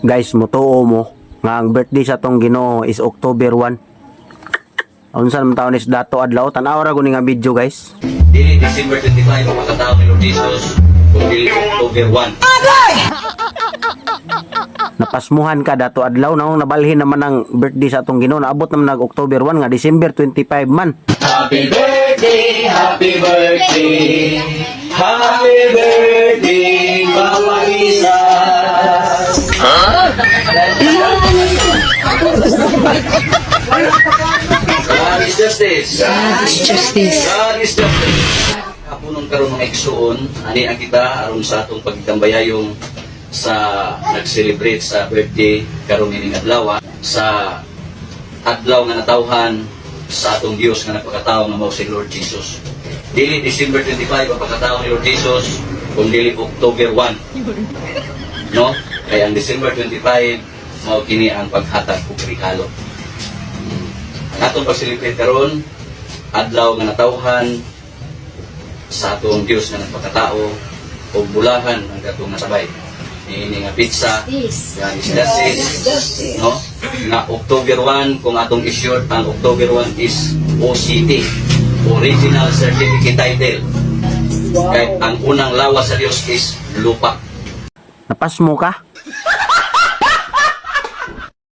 Guys, mutuo mo nga ang birthday sa tong Ginoo is October 1. Unsa man taon is dato adlaw? Tan-aw ra guni nga video, guys. Dili December 25 ang pagkatao ni Lord Jesus, kung dili October 1. Napasmuhan ka dato adlaw nang nabalhin naman ang birthday sa atong Ginoo. Naabot naman nag October 1 nga December 25 man. Happy birthday, happy birthday, happy birthday, Papa Isa. God is justice. God is justice. God is justice. Kapunong karon mga igsoon, ani ang kita aron sa atong pagtambayayong sa nag-celebrate sa birthday karon ining adlaw sa adlaw nga natawhan sa atong Dios nga nagpakatao nga mao si Lord Jesus. Dili December 25 ang pagkatao ni Lord Jesus, kung dili October 1. No? Kaya ang December 25 mao kini ang paghatag og regalo. Atong pag-celebrate karon adlaw nga natawhan sa atong Dios nga nagpakatao og bulahan ang atong nasabay. Ini nga pizza, yan is justice, no? Nga October 1, kung atong i-short, ang October 1 is OCT, Original Certificate Title. Kahit ang unang lawas sa Dios is lupa. Napasmo ka?